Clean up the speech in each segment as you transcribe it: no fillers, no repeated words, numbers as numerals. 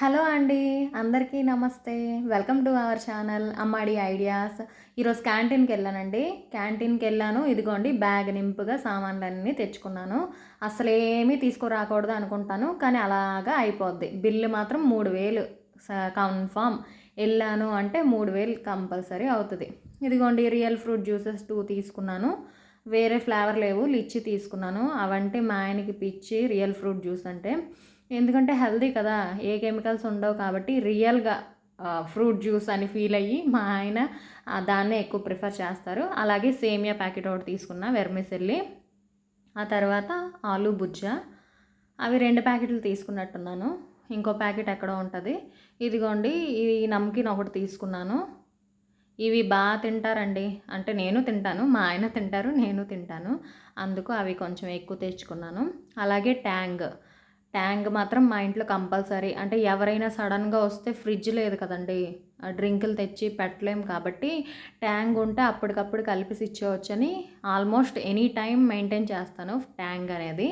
Hello అండి, అందరికీ నమస్తే. Welcome to our channel Ammadi ideas. ఈరోజు క్యాంటీన్కి వెళ్ళానండి. ఇదిగోండి బ్యాగ్ నింపుగా సామాన్లన్నీ తెచ్చుకున్నాను. అసలేమీ తీసుకురాకూడదు అనుకుంటాను, కానీ అలాగా అయిపోద్ది. బిల్లు మాత్రం 3000 కన్ఫామ్. వెళ్ళాను అంటే 3000 కంపల్సరీ అవుతుంది. ఇదిగోండి రియల్ ఫ్రూట్ జ్యూసెస్ 2 తీసుకున్నాను. వేరే ఫ్లేవర్ లేవు, లిచ్చి తీసుకున్నాను. అవంటే మా ఆయనకి పిచ్చి రియల్ ఫ్రూట్ జ్యూస్ అంటే. ఎందుకంటే హెల్దీ కదా, ఏ కెమికల్స్ ఉండవు కాబట్టి రియల్గా ఫ్రూట్ జ్యూస్ అని ఫీల్ అయ్యి మా ఆయన దాన్నే ఎక్కువ ప్రిఫర్ చేస్తారు. అలాగే సేమియా ప్యాకెట్ ఒకటి తీసుకున్నా, వెర్మిసెల్లి. ఆ తర్వాత ఆలు బుజ్జ, అవి 2 ప్యాకెట్లు తీసుకున్నట్టున్నాను. ఇంకో ప్యాకెట్ ఎక్కడో ఉంటుంది. ఇదిగోండి ఈ నమ్కిన్ ఒకటి తీసుకున్నాను. ఇవి బాగా తింటారండి, అంటే నేను తింటాను, మా ఆయన తింటారు, నేను తింటాను. అందుకు అవి కొంచెం ఎక్కువ తెచ్చుకున్నాను. అలాగే ట్యాంగ్ మాత్రం మా ఇంట్లో కంపల్సరీ. అంటే ఎవరైనా సడన్గా వస్తే ఫ్రిడ్జ్ లేదు కదండి, డ్రింకులు తెచ్చి పెట్టలేం కాబట్టి ట్యాంగ్ ఉంటే అప్పటికప్పుడు కలిపి ఇచ్చేవచ్చని ఆల్మోస్ట్ ఎనీ టైం మెయింటైన్ చేస్తాను ట్యాంగ్ అనేది.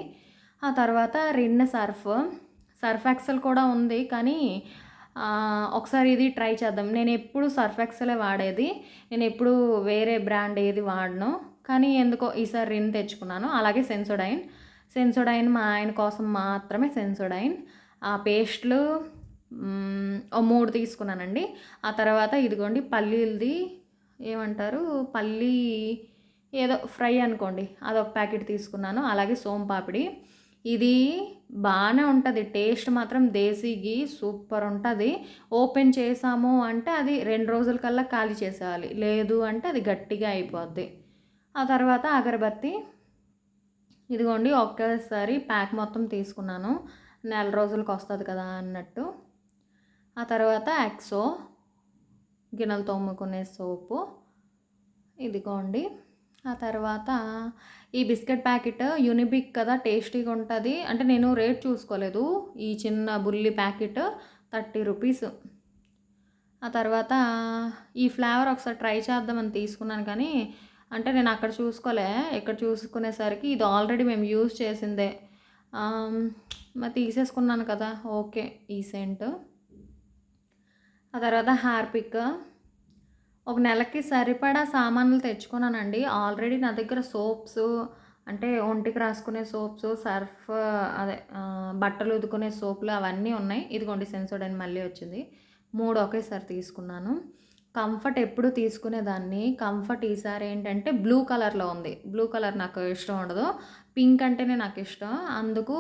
ఆ తర్వాత రిన్ సర్ఫ్ ఎక్సెల్ కూడా ఉంది, కానీ ఒకసారి ఇది ట్రై చేద్దాం. నేను ఎప్పుడు సర్ఫ్ ఎక్సెలే వాడేది, నేను ఎప్పుడు వేరే బ్రాండ్ ఏది వాడను, కానీ ఎందుకో ఈసారి రిన్ తెచ్చుకున్నాను. అలాగే సెన్సోడైన్ మా ఆయన కోసం మాత్రమే సెన్సోడైన్. ఆ పేస్ట్లు 3 తీసుకున్నానండి. ఆ తర్వాత ఇదిగోండి పల్లీలది ఏమంటారు, పల్లీ ఏదో ఫ్రై అనుకోండి, అదొక ప్యాకెట్ తీసుకున్నాను. అలాగే సోంపాపిడి, ఇది బాగానే ఉంటుంది, టేస్ట్ మాత్రం దేశీ ఘీ సూపర్ ఉంటుంది. ఓపెన్ చేసాము అంటే అది 2 రోజుల కల్లా ఖాళీ చేసేయాలి, లేదు అంటే అది గట్టిగా అయిపోద్ది. ఆ తర్వాత అగరబత్తి, ఇదిగోండి ఒకేసారి ప్యాక్ మొత్తం తీసుకున్నాను, నెల రోజులకు వస్తుంది కదా అన్నట్టు. ఆ తర్వాత ఎక్సో గిన్నెలు తోముకునే సోపు, ఇదిగోండి. ఆ తర్వాత ఈ బిస్కెట్ ప్యాకెట్ యూనిబిక్ కదా, టేస్టీగా ఉంటుంది. అంటే నేను రేట్ చూసుకోలేదు, ఈ చిన్న బుల్లి ప్యాకెట్ 30 రూపీస్. ఆ తర్వాత ఈ ఫ్లేవర్ ఒకసారి ట్రై చేద్దామని తీసుకున్నాను, కానీ అంటే నేను అక్కడ చూసుకోలే, ఇక్కడ చూసుకునేసరికి ఇది ఆల్రెడీ మేము యూజ్ చేసిందే. మరి తీసేసుకున్నాను కదా, ఓకే ఈ సెంట్. ఆ తర్వాత హార్పిక్, ఒక నెలకి సరిపడా సామాన్లు తెచ్చుకున్నానండి. ఆల్రెడీ నా దగ్గర సోప్స్, అంటే ఒంటికి రాసుకునే సోప్స్, సర్ఫ్ అదే బట్టలు ఉదుకునే సోపులు అవన్నీ ఉన్నాయి. ఇదిగోండి సెన్సోడైన్ మళ్ళీ వచ్చింది, 3 ఒకేసారి తీసుకున్నాను. కంఫర్ట్ ఎప్పుడు తీసుకునేదాన్ని, కంఫర్ట్ ఈసారి ఏంటంటే బ్లూ కలర్లో ఉంది. బ్లూ కలర్ నాకు ఇష్టం ఉండదు, పింక్ అంటేనే నాకు ఇష్టం. అందుకు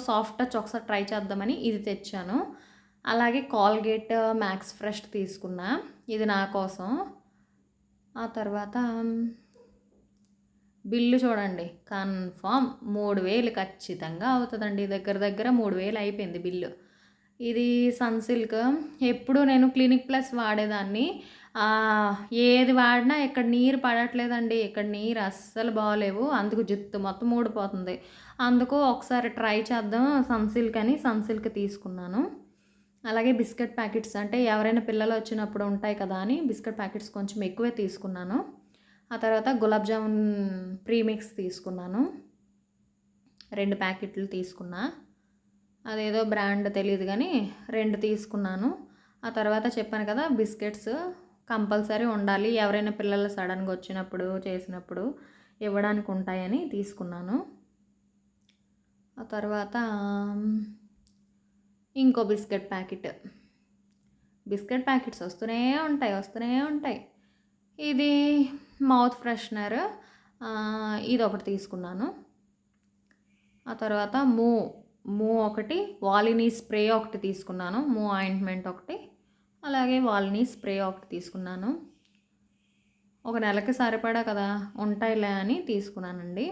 సాఫ్ట్ టచ్ ఒకసారి ట్రై చేద్దామని ఇది తెచ్చాను. అలాగే కోల్గేట్ మ్యాక్స్ ఫ్రెష్ తీసుకున్నా, ఇది నా కోసం. ఆ తర్వాత బిల్లు చూడండి, కన్ఫామ్ 3000 ఖచ్చితంగా అవుతుందండి, దగ్గర దగ్గర 3000 అయిపోయింది బిల్లు. ఇది సన్సిల్క్, ఎప్పుడు నేను క్లినిక్ ప్లస్ వాడేదాన్ని. ఏది వాడినా ఇక్కడ నీరు పడట్లేదండి, ఇక్కడ నీరు అస్సలు బాగోలేవు, అందుకు జుట్టు మొత్తం ఊడిపోతుంది. అందుకు ఒకసారి ట్రై చేద్దాం సన్సిల్క్ అని సన్సిల్క్ తీసుకున్నాను. అలాగే బిస్కెట్ ప్యాకెట్స్, అంటే ఎవరైనా పిల్లలు వచ్చినప్పుడు ఉంటాయి కదా అని బిస్కెట్ ప్యాకెట్స్ కొంచెం ఎక్కువే తీసుకున్నాను. ఆ తర్వాత గులాబ్ జామున్ ప్రీమిక్స్ తీసుకున్నాను, 2 ప్యాకెట్లు తీసుకున్నా. అదేదో బ్రాండ్ తెలియదు కానీ 2 తీసుకున్నాను. ఆ తర్వాత చెప్పాను కదా బిస్కెట్స్ కంపల్సరీ ఉండాలి, ఎవరైనా పిల్లలు సడన్గా వచ్చినప్పుడు చేసినప్పుడు ఇవ్వడానికి ఉంటాయని తీసుకున్నాను. ఆ తర్వాత ఇంకో బిస్కెట్ ప్యాకెట్స్ వస్తూనే ఉంటాయి. ఇది మౌత్ ఫ్రెషనర్, ఇది ఒకటి తీసుకున్నాను. ఆ తర్వాత మూ ఒకటి, వాలినీ స్ప్రే ఒకటి తీసుకున్నాను, మూ ఆయింట్మెంట్ ఒకటి, అలాగే వాలినీ స్ప్రే ఒకటి తీసుకున్నాను. ఒక నెలకి సరిపడా కదా ఉంటాయిలే అని తీసుకున్నానండి.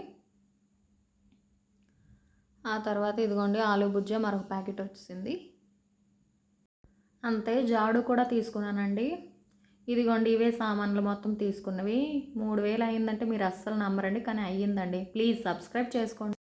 ఆ తర్వాత ఇదిగోండి ఆలు బుజ్జ మరొక ప్యాకెట్ వచ్చింది. అంతే, జాడు కూడా తీసుకున్నానండి. ఇదిగోండి ఇవే సామాన్లు మొత్తం తీసుకున్నవి. 3000 అయిందంటే మీరు అస్సలు నమ్మరండి, కానీ అయ్యిందండి. ప్లీజ్ సబ్స్క్రైబ్ చేసుకోండి.